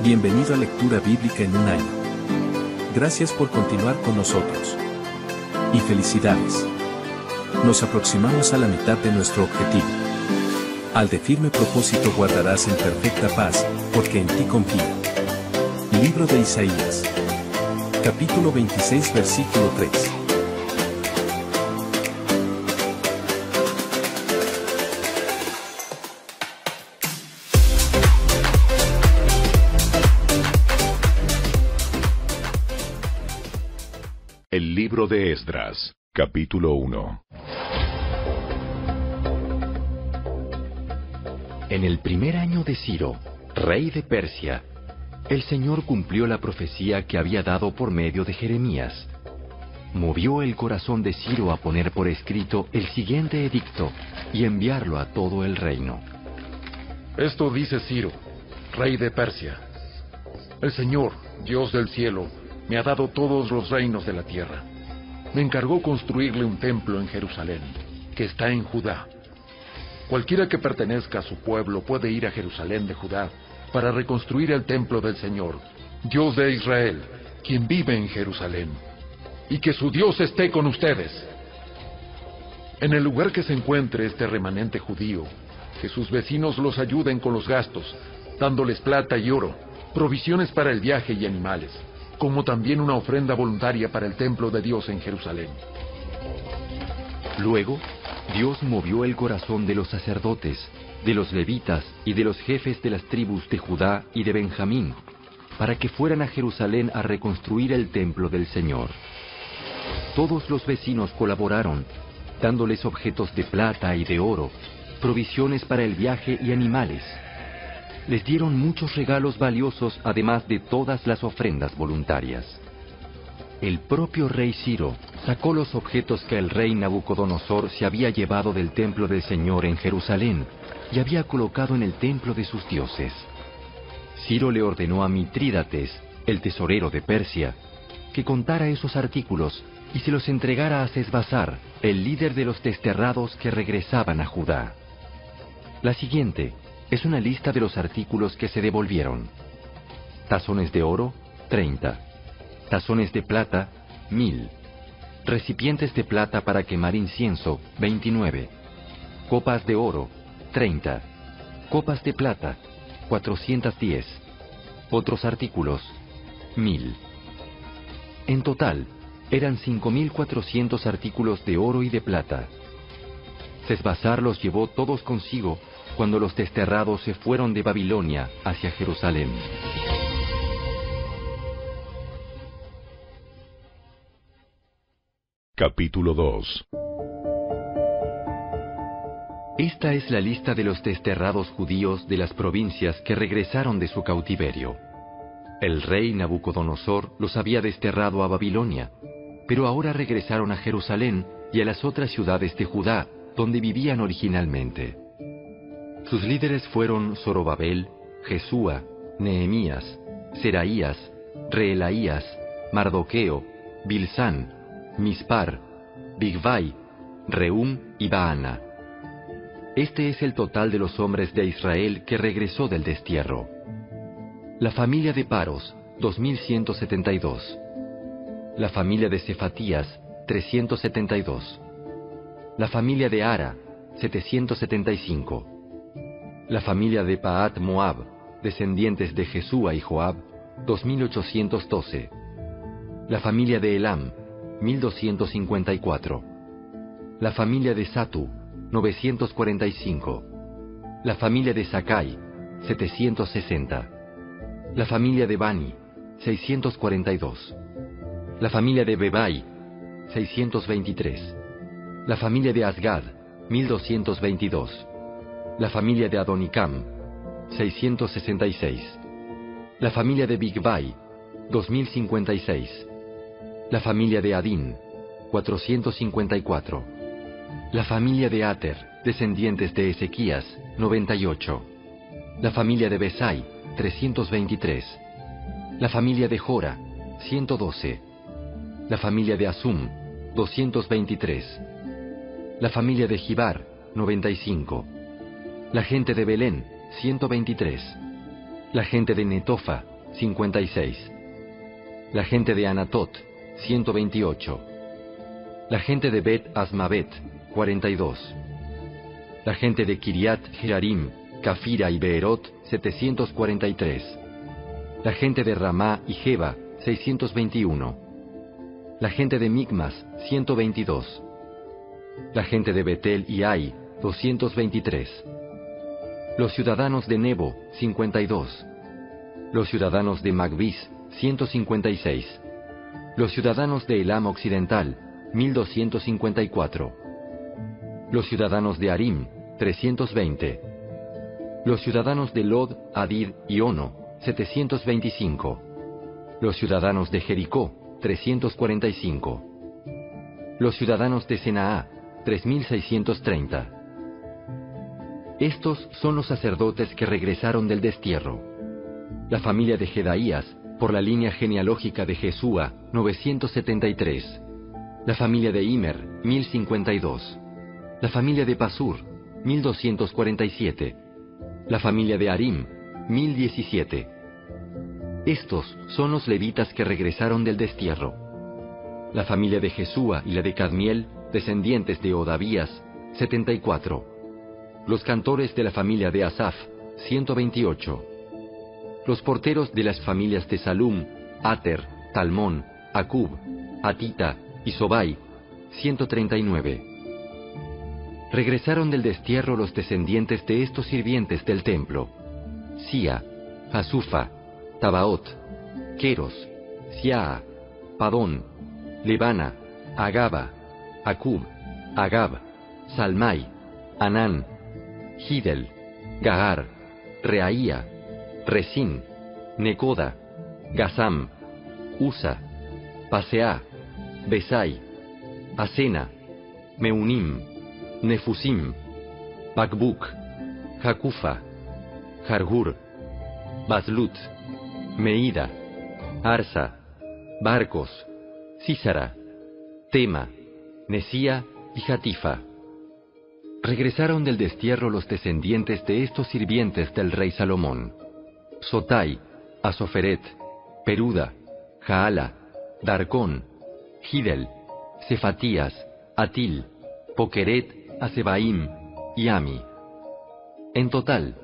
Bienvenido a Lectura Bíblica en un año. Gracias por continuar con nosotros. Y felicidades. Nos aproximamos a la mitad de nuestro objetivo. Al de firme propósito guardarás en perfecta paz, porque en ti confío. Libro de Isaías. Capítulo 26, versículo 3. El libro de Esdras, capítulo 1. En el primer año de Ciro, rey de Persia, el Señor cumplió la profecía que había dado por medio de Jeremías. Movió el corazón de Ciro a poner por escrito el siguiente edicto y enviarlo a todo el reino. Esto dice Ciro, rey de Persia: El Señor, Dios del cielo, me ha dado todos los reinos de la tierra. Me encargó construirle un templo en Jerusalén, que está en Judá. Cualquiera que pertenezca a su pueblo puede ir a Jerusalén de Judá para reconstruir el templo del Señor, Dios de Israel, quien vive en Jerusalén. Y que su Dios esté con ustedes. En el lugar que se encuentre este remanente judío, que sus vecinos los ayuden con los gastos, dándoles plata y oro, provisiones para el viaje y animales, como también una ofrenda voluntaria para el templo de Dios en Jerusalén. Luego, Dios movió el corazón de los sacerdotes, de los levitas y de los jefes de las tribus de Judá y de Benjamín, para que fueran a Jerusalén a reconstruir el templo del Señor. Todos los vecinos colaboraron, dándoles objetos de plata y de oro, provisiones para el viaje y animales. Les dieron muchos regalos valiosos, además de todas las ofrendas voluntarias. El propio rey Ciro sacó los objetos que el rey Nabucodonosor se había llevado del templo del Señor en Jerusalén y había colocado en el templo de sus dioses. Ciro le ordenó a Mitrídates, el tesorero de Persia, que contara esos artículos y se los entregara a Sesbazar, el líder de los desterrados que regresaban a Judá. La siguiente es una lista de los artículos que se devolvieron. Tazones de oro, 30. Tazones de plata, 1000. Recipientes de plata para quemar incienso, 29. Copas de oro, 30. Copas de plata, 410. Otros artículos, 1000. En total, eran 5400 artículos de oro y de plata. Sesbazar los llevó todos consigo cuando los desterrados se fueron de Babilonia hacia Jerusalén. Capítulo 2. Esta es la lista de los desterrados judíos de las provincias que regresaron de su cautiverio. El rey Nabucodonosor los había desterrado a Babilonia, pero ahora regresaron a Jerusalén y a las otras ciudades de Judá, donde vivían originalmente. Sus líderes fueron Zorobabel, Jesúa, Nehemías, Seraías, Reelaías, Mardoqueo, Bilsán, Mispar, Bigvai, Rehum y Baana. Este es el total de los hombres de Israel que regresó del destierro. La familia de Paros, 2172. La familia de Cefatías, 372. La familia de Ara, 775. La familia de Pahat Moab, descendientes de Jesúa y Joab, 2812. La familia de Elam, 1254. La familia de Satu, 945. La familia de Sakai, 760. La familia de Bani, 642. La familia de Bebai, 623. La familia de Asgad, 1222. La familia de Adonicam, 666. La familia de Bigvai, 2056. La familia de Adín, 454. La familia de Ater, descendientes de Ezequías, 98. La familia de Besai, 323. La familia de Jora, 112. La familia de Asum, 223. La familia de Gibar, 95. La gente de Belén, 123. La gente de Netofa, 56. La gente de Anatot, 128. La gente de Bet Asmavet, 42. La gente de Kiriat Jearim, Cafira y Beerot, 743. La gente de Ramá y Jeba, 621. La gente de Micmas, 122. La gente de Betel y Ai, 223. Los ciudadanos de Nebo, 52. Los ciudadanos de Magbis, 156. Los ciudadanos de Elam Occidental, 1254. Los ciudadanos de Arim, 320. Los ciudadanos de Lod, Hadid y Ono, 725. Los ciudadanos de Jericó, 345. Los ciudadanos de Senaá, 3630. Estos son los sacerdotes que regresaron del destierro. La familia de Jedaías, por la línea genealógica de Jesúa, 973. La familia de Imer, 1052. La familia de Pasur, 1247. La familia de Arim, 1017. Estos son los levitas que regresaron del destierro. La familia de Jesúa y la de Cadmiel, descendientes de Odavías, 74. Los cantores de la familia de Asaf, 128. Los porteros de las familias de Salum, Ater, Talmón, Acub, Atita y Sobai, 139. Regresaron del destierro los descendientes de estos sirvientes del templo: Sia, Hasufa, Tabaot, Queros, Siaa, Padón, Lebana, Agaba, Acub, Agab, Salmai, Anán, Gidel, Gagar, Reaía, Resín, Necoda, Gazam, Usa, Paseá, Besai, Asena, Meunim, Nefusim, Bakbuk, Jacufa, Jargur, Baslut, Meida, Arsa, Barcos, Císara, Tema, Nesía y Jatifa. Regresaron del destierro los descendientes de estos sirvientes del rey Salomón: Sotai, Asoferet, Peruda, Jaala, Darcón, Gidel, Cefatías, Atil, Pokeret, Asebaim y Ami. En total,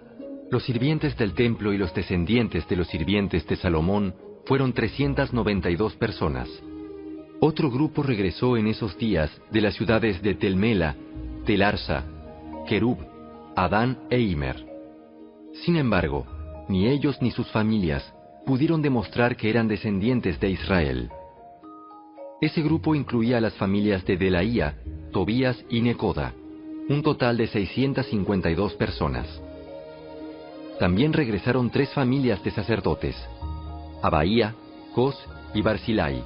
los sirvientes del templo y los descendientes de los sirvientes de Salomón fueron 392 personas. Otro grupo regresó en esos días de las ciudades de Telmela, Telarsa, Kerub, Adán e Imer. Sin embargo, ni ellos ni sus familias pudieron demostrar que eran descendientes de Israel. Ese grupo incluía a las familias de Delaía, Tobías y Necoda, un total de 652 personas. También regresaron 3 familias de sacerdotes: Abaía, Cos y Barzilai.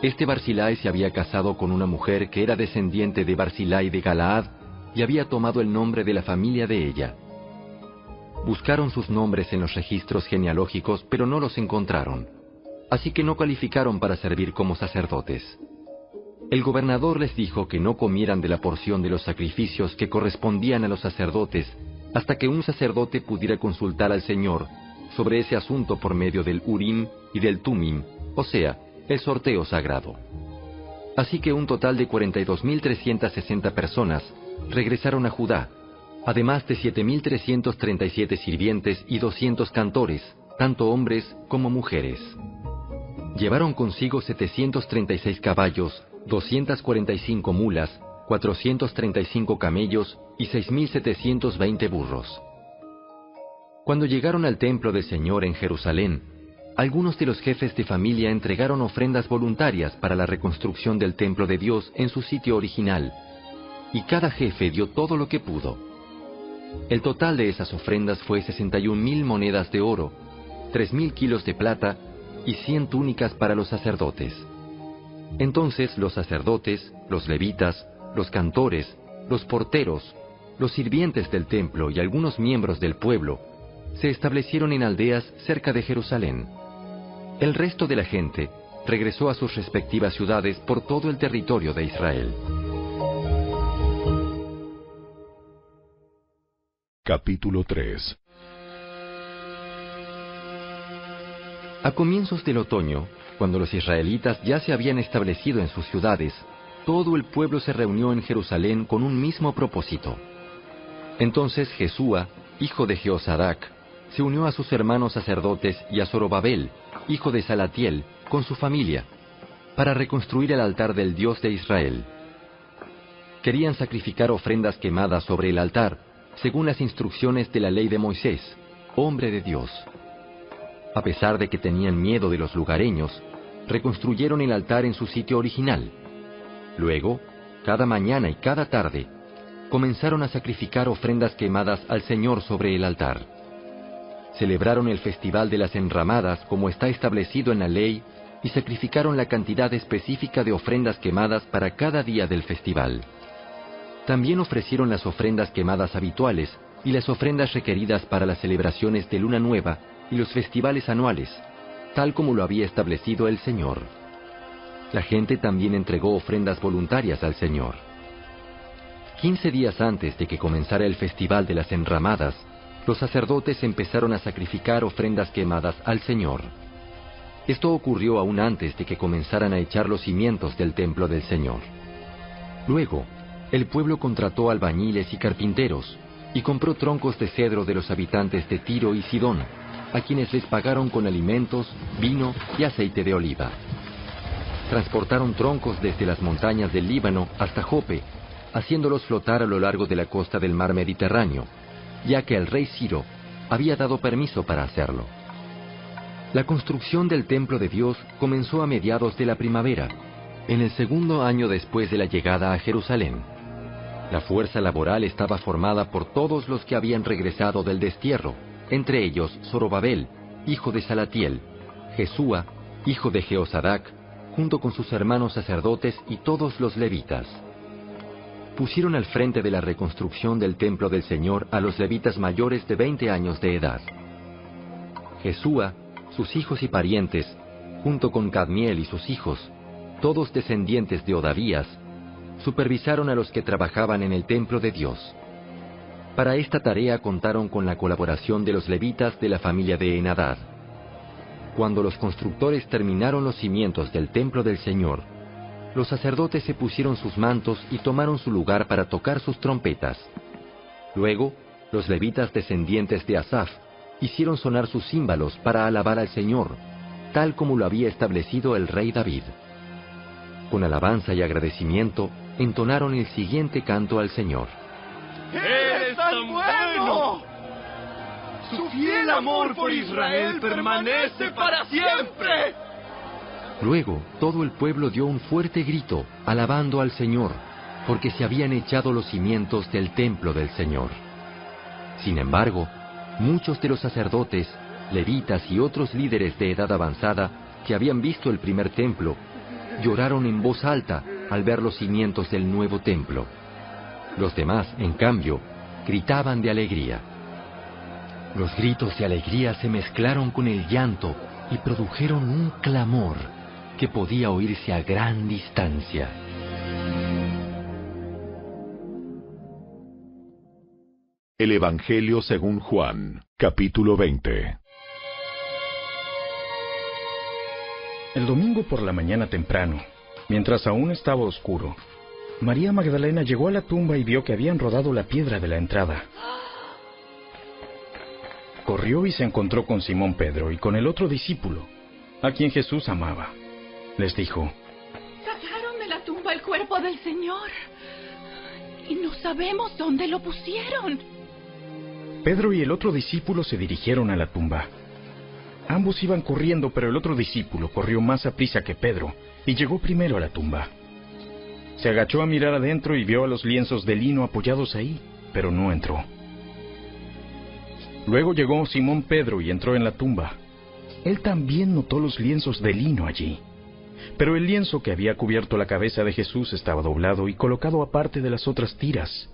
Este Barzilai se había casado con una mujer que era descendiente de Barzilai de Galaad y había tomado el nombre de la familia de ella. Buscaron sus nombres en los registros genealógicos, pero no los encontraron, así que no calificaron para servir como sacerdotes. El gobernador les dijo que no comieran de la porción de los sacrificios que correspondían a los sacerdotes hasta que un sacerdote pudiera consultar al Señor sobre ese asunto por medio del Urim y del Tumim, o sea, el sorteo sagrado. Así que un total de 42.360 personas regresaron a Judá, además de 7.337 sirvientes y 200 cantores, tanto hombres como mujeres. Llevaron consigo 736 caballos, 245 mulas, 435 camellos y 6.720 burros. Cuando llegaron al templo del Señor en Jerusalén, algunos de los jefes de familia entregaron ofrendas voluntarias para la reconstrucción del templo de Dios en su sitio original, y cada jefe dio todo lo que pudo. El total de esas ofrendas fue 61.000 monedas de oro, 3.000 kilos de plata y 100 túnicas para los sacerdotes. Entonces los sacerdotes, los levitas, los cantores, los porteros, los sirvientes del templo y algunos miembros del pueblo se establecieron en aldeas cerca de Jerusalén. El resto de la gente regresó a sus respectivas ciudades por todo el territorio de Israel. Capítulo 3. A comienzos del otoño, cuando los israelitas ya se habían establecido en sus ciudades, todo el pueblo se reunió en Jerusalén con un mismo propósito. Entonces Jesúa, hijo de Jehosadac, se unió a sus hermanos sacerdotes y a Zorobabel, hijo de Salatiel, con su familia, para reconstruir el altar del Dios de Israel. Querían sacrificar ofrendas quemadas sobre el altar, según las instrucciones de la ley de Moisés, hombre de Dios. A pesar de que tenían miedo de los lugareños, reconstruyeron el altar en su sitio original. Luego, cada mañana y cada tarde, comenzaron a sacrificar ofrendas quemadas al Señor sobre el altar. Celebraron el Festival de las Enramadas como está establecido en la ley y sacrificaron la cantidad específica de ofrendas quemadas para cada día del festival. También ofrecieron las ofrendas quemadas habituales y las ofrendas requeridas para las celebraciones de Luna Nueva y los festivales anuales, tal como lo había establecido el Señor. La gente también entregó ofrendas voluntarias al Señor. 15 días antes de que comenzara el Festival de las Enramadas, los sacerdotes empezaron a sacrificar ofrendas quemadas al Señor. Esto ocurrió aún antes de que comenzaran a echar los cimientos del templo del Señor. Luego, el pueblo contrató albañiles y carpinteros, y compró troncos de cedro de los habitantes de Tiro y Sidón, a quienes les pagaron con alimentos, vino y aceite de oliva. Transportaron troncos desde las montañas del Líbano hasta Jope, haciéndolos flotar a lo largo de la costa del mar Mediterráneo, ya que el rey Ciro había dado permiso para hacerlo. La construcción del templo de Dios comenzó a mediados de la primavera, en el segundo año después de la llegada a Jerusalén. La fuerza laboral estaba formada por todos los que habían regresado del destierro, entre ellos Zorobabel, hijo de Salatiel, Jesúa, hijo de Jehosadac, junto con sus hermanos sacerdotes y todos los levitas. Pusieron al frente de la reconstrucción del templo del Señor a los levitas mayores de 20 años de edad. Jesúa, sus hijos y parientes, junto con Cadmiel y sus hijos, todos descendientes de Odavías, supervisaron a los que trabajaban en el templo de Dios. Para esta tarea contaron con la colaboración de los levitas de la familia de Henadad. Cuando los constructores terminaron los cimientos del templo del Señor, los sacerdotes se pusieron sus mantos y tomaron su lugar para tocar sus trompetas. Luego, los levitas descendientes de Asaf hicieron sonar sus címbalos para alabar al Señor, tal como lo había establecido el rey David. Con alabanza y agradecimiento, entonaron el siguiente canto al Señor. ¡Eres tan bueno! ¡Su fiel amor por Israel permanece para siempre! Luego, todo el pueblo dio un fuerte grito, alabando al Señor, porque se habían echado los cimientos del templo del Señor. Sin embargo, muchos de los sacerdotes, levitas y otros líderes de edad avanzada que habían visto el primer templo, lloraron en voz alta al ver los cimientos del nuevo templo. Los demás, en cambio, gritaban de alegría. Los gritos de alegría se mezclaron con el llanto y produjeron un clamor que podía oírse a gran distancia. El Evangelio según Juan, capítulo 20. El domingo por la mañana temprano, mientras aún estaba oscuro, María Magdalena llegó a la tumba y vio que habían rodado la piedra de la entrada. Corrió y se encontró con Simón Pedro y con el otro discípulo, a quien Jesús amaba. Les dijo: Sacaron de la tumba el cuerpo del Señor y no sabemos dónde lo pusieron. Pedro y el otro discípulo se dirigieron a la tumba. Ambos iban corriendo, pero el otro discípulo corrió más aprisa que Pedro y llegó primero a la tumba. Se agachó a mirar adentro y vio a los lienzos de lino apoyados ahí, pero no entró. Luego llegó Simón Pedro y entró en la tumba. Él también notó los lienzos de lino allí, pero el lienzo que había cubierto la cabeza de Jesús estaba doblado y colocado aparte de las otras tiras.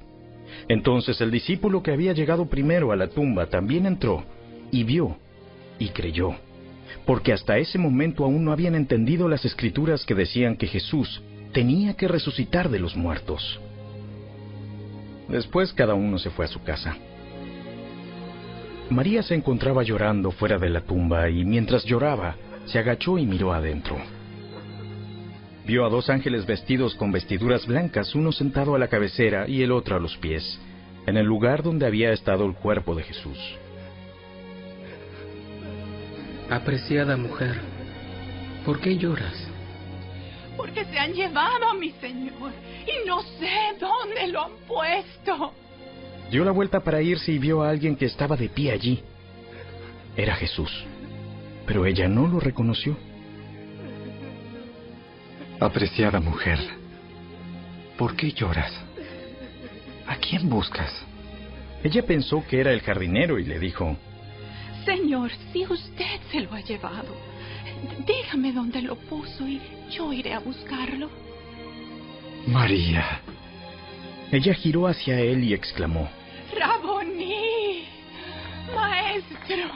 Entonces el discípulo que había llegado primero a la tumba también entró y vio y creyó, porque hasta ese momento aún no habían entendido las escrituras que decían que Jesús tenía que resucitar de los muertos. Después cada uno se fue a su casa. María se encontraba llorando fuera de la tumba y mientras lloraba, se agachó y miró adentro. Vio a 2 ángeles vestidos con vestiduras blancas, uno sentado a la cabecera y el otro a los pies, en el lugar donde había estado el cuerpo de Jesús. Apreciada mujer, ¿por qué lloras? Porque se han llevado a mi Señor y no sé dónde lo han puesto. Dio la vuelta para irse y vio a alguien que estaba de pie allí. Era Jesús, pero ella no lo reconoció. Apreciada mujer, ¿por qué lloras? ¿A quién buscas? Ella pensó que era el jardinero y le dijo: Señor, si usted se lo ha llevado, dígame dónde lo puso y yo iré a buscarlo. María. Ella giró hacia él y exclamó: Raboní, maestro.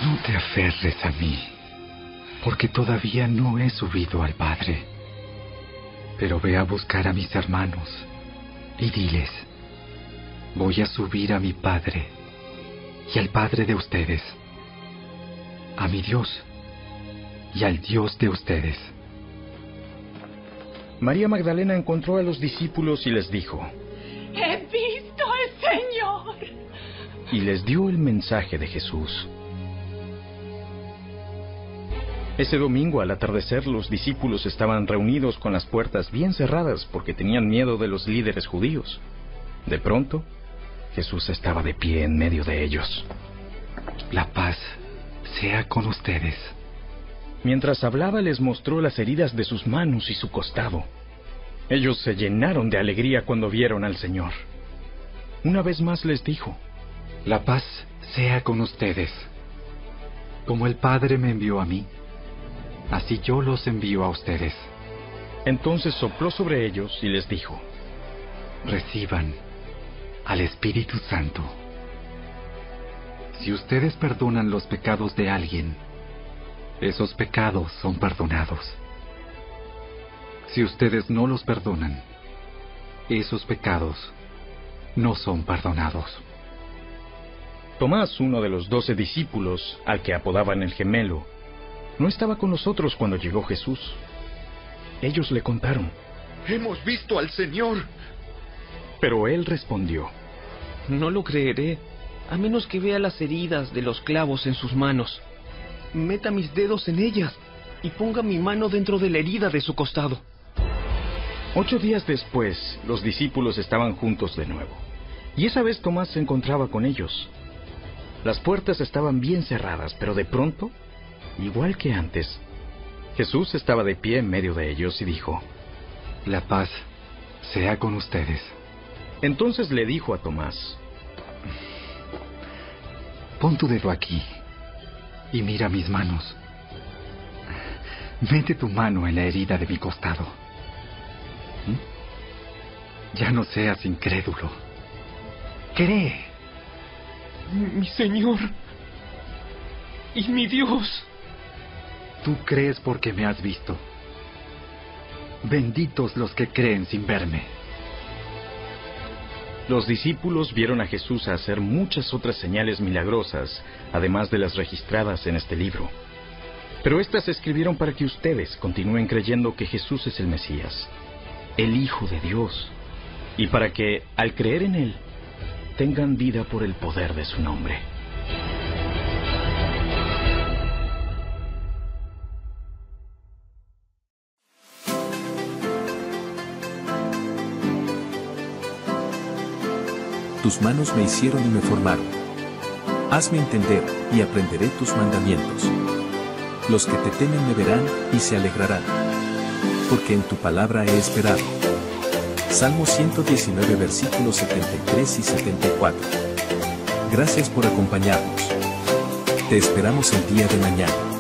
No te aferres a mí, porque todavía no he subido al Padre. Pero ve a buscar a mis hermanos y diles: voy a subir a mi Padre y al Padre de ustedes, a mi Dios y al Dios de ustedes. María Magdalena encontró a los discípulos y les dijo: He visto al Señor. Y les dio el mensaje de Jesús. Ese domingo, al atardecer, los discípulos estaban reunidos con las puertas bien cerradas porque tenían miedo de los líderes judíos. De pronto, Jesús estaba de pie en medio de ellos. La paz sea con ustedes. Mientras hablaba, les mostró las heridas de sus manos y su costado. Ellos se llenaron de alegría cuando vieron al Señor. Una vez más les dijo: la paz sea con ustedes. Como el Padre me envió a mí, así yo los envío a ustedes. Entonces sopló sobre ellos y les dijo: reciban al Espíritu Santo. Si ustedes perdonan los pecados de alguien, esos pecados son perdonados. Si ustedes no los perdonan, esos pecados no son perdonados. Tomás, uno de los 12 discípulos, al que apodaban el Gemelo, no estaba con nosotros cuando llegó Jesús. Ellos le contaron: ¡Hemos visto al Señor! Pero él respondió: No lo creeré, a menos que vea las heridas de los clavos en sus manos. Meta mis dedos en ellas y ponga mi mano dentro de la herida de su costado. 8 días después, los discípulos estaban juntos de nuevo, y esa vez Tomás se encontraba con ellos. Las puertas estaban bien cerradas, pero de pronto, igual que antes, Jesús estaba de pie en medio de ellos y dijo: la paz sea con ustedes. Entonces le dijo a Tomás: pon tu dedo aquí y mira mis manos. Mete tu mano en la herida de mi costado. Ya no seas incrédulo. Cree. Mi Señor y mi Dios. Tú crees porque me has visto. Benditos los que creen sin verme. Los discípulos vieron a Jesús hacer muchas otras señales milagrosas, además de las registradas en este libro. Pero estas se escribieron para que ustedes continúen creyendo que Jesús es el Mesías, el Hijo de Dios, y para que, al creer en Él, tengan vida por el poder de su nombre. Tus manos me hicieron y me formaron. Hazme entender, y aprenderé tus mandamientos. Los que te temen me verán, y se alegrarán. Porque en tu palabra he esperado. Salmo 119, versículos 73 y 74. Gracias por acompañarnos. Te esperamos el día de mañana.